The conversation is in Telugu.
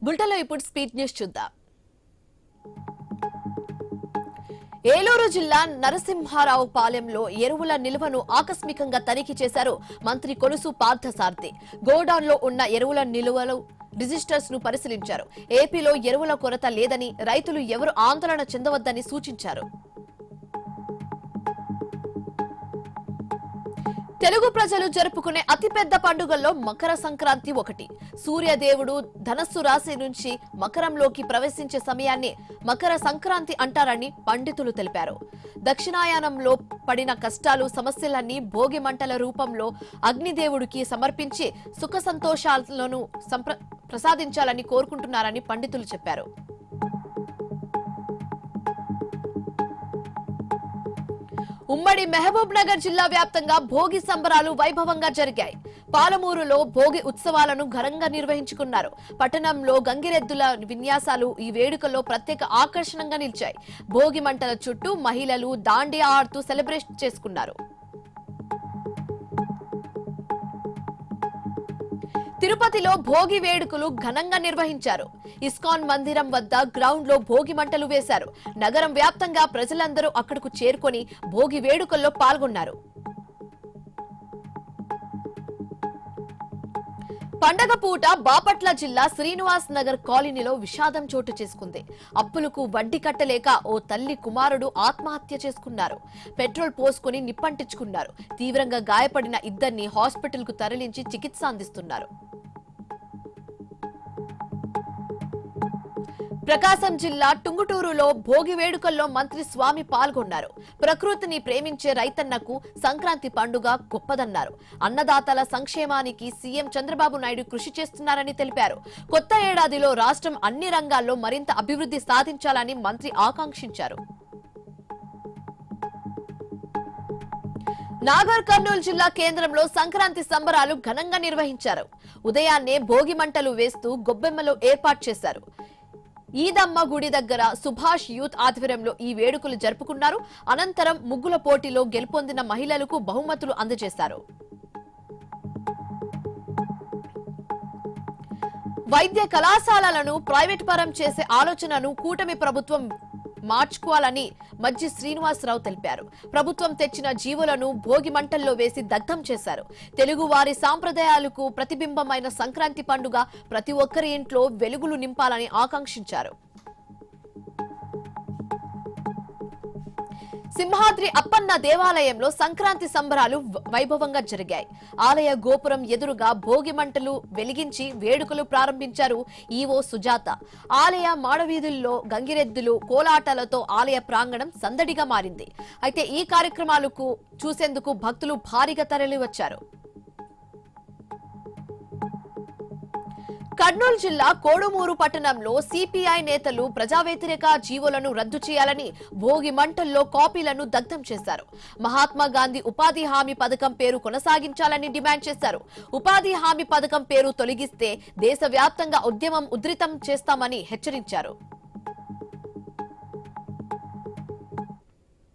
బులెటిన్లో ఇప్పుడు స్పీడ్ న్యూస్ చూద్దాం. ఏలూరు జిల్లా నరసింహారావు పాలెంలో ఎరువుల నిల్వను ఆకస్మికంగా తనిఖీ చేశారు మంత్రి కొలుసు పార్థసారథి. గోడౌన్లో ఉన్న ఎరువుల నిల్వలు రిజిస్టర్స్ ను పరిశీలించారు. ఏపీలో ఎరువుల కొరత లేదని, రైతులు ఎవరు ఆందోళన చెందవద్దని సూచించారు. తెలుగు ప్రజలు జరుపుకునే అతిపెద్ద పండుగల్లో మకర సంక్రాంతి ఒకటి. సూర్యదేవుడు ధనస్సు రాశి నుంచి మకరంలోకి ప్రవేశించే సమయాన్ని మకర సంక్రాంతి అంటారని పండితులు తెలిపారు. దక్షిణాయనంలో పడిన కష్టాలు, సమస్యలన్నీ భోగి మంటల రూపంలో అగ్నిదేవుడికి సమర్పించి సుఖ సంతోషాలను ప్రసాదించాలని కోరుకుంటున్నారని పండితులు చెప్పారు. ఉమ్మడి మహబూబ్ నగర్ జిల్లా వ్యాప్తంగా భోగి సంబరాలు వైభవంగా జరిగాయి. పాలమూరులో భోగి ఉత్సవాలను ఘనంగా నిర్వహించుకున్నారు. పట్టణంలో గంగిరెద్దుల విన్యాసాలు ఈ వేడుకల్లో ప్రత్యేక ఆకర్షణగా నిలిచాయి. భోగి మంటల చుట్టూ మహిళలు దాండియా ఆడుతూ సెలబ్రేట్ చేసుకున్నారు. తిరుపతిలో భోగి వేడుకలు ఘనంగా నిర్వహించారు. ఇస్కాన్ మందిరం వద్ద గ్రౌండ్ లో భోగి మంటలు వేశారు. నగరం వ్యాప్తంగా ప్రజలందరూ అక్కడకు చేరుకొని భోగి వేడుకల్లో పాల్గొన్నారు. పండగ పూట బాపట్ల జిల్లా శ్రీనివాస్ నగర్ కాలనీలో విషాదం చోటు చేసుకుంది. అప్పులకు వడ్డీ కట్టలేక ఓ తల్లి కుమారుడు ఆత్మహత్య చేసుకున్నారు. పెట్రోల్ పోసుకుని నిప్పంటించుకున్నారు. తీవ్రంగా గాయపడిన ఇద్దరిని హాస్పిటల్ కు తరలించి చికిత్స అందిస్తున్నారు. ప్రకాశం జిల్లా టుంగుటూరులో భోగి వేడుకల్లో మంత్రి స్వామి పాల్గొన్నారు. ప్రకృతిని ప్రేమించే రైతన్నకు సంక్రాంతి పండుగ గొప్పదన్నారు. అన్నదాతల సంక్షేమానికి సీఎం చంద్రబాబు నాయుడు కృషి చేస్తున్నారని తెలిపారు. కొత్త ఏడాదిలో రాష్ట్రం అన్ని రంగాల్లో మరింత అభివృద్ధి సాధించాలని మంత్రి ఆకాంక్షించారు. నాగర్ కర్నూలు జిల్లా కేంద్రంలో సంక్రాంతి సంబరాలు ఘనంగా నిర్వహించారు. ఉదయాన్నే భోగి మంటలు వేస్తూ గొబ్బెమ్మలు ఏర్పాటు చేశారు. ఈదమ్మ గుడి దగ్గర సుభాష్ యూత్ ఆధ్వర్యంలో ఈ వేడుకలు జరుపుకున్నారు. అనంతరం ముగ్గుల పోటీలో గెలుపొందిన మహిళలకు బహుమతులు అందజేశారు. వైద్య కళాశాలలను ప్రైవేట్ పరం చేసే ఆలోచనను కూటమి ప్రభుత్వం మార్చుకోవాలని మజ్జి శ్రీనివాసరావు తెలిపారు. ప్రభుత్వం తెచ్చిన జీవులను భోగి మంటల్లో వేసి దగ్ధం చేశారు. తెలుగు వారి సాంప్రదాయాలకు ప్రతిబింబమైన సంక్రాంతి పండుగ ప్రతి ఒక్కరి ఇంట్లో వెలుగులు నింపాలని ఆకాంక్షించారు. సింహాద్రి అప్పన్న దేవాలయంలో సంక్రాంతి సంబరాలు వైభవంగా జరిగాయి. ఆలయ గోపురం ఎదురుగా భోగి మంటలు వెలిగించి వేడుకలు ప్రారంభించారు ఈవో సుజాత. ఆలయ మాడవీధుల్లో గంగిరెద్దులు, కోలాటాలతో ఆలయ ప్రాంగణం సందడిగా మారింది. అయితే ఈ కార్యక్రమాలకు చూసేందుకు భక్తులు భారీగా తరలివచ్చారు. కర్నూలు జిల్లా కోడుమూరు పట్టణంలో సిపిఐ నేతలు ప్రజా వ్యతిరేక జీవోలను రద్దు చేయాలని భోగి మంటల్లో కాపీలను దగ్ధం చేశారు. మహాత్మా గాంధీ ఉపాధి హామీ పథకం పేరు కొనసాగించాలని డిమాండ్ చేశారు. ఉపాధి హామీ పథకం పేరు తొలగిస్తే దేశవ్యాప్తంగా ఉద్యమం ఉధృతం చేస్తామని హెచ్చరించారు.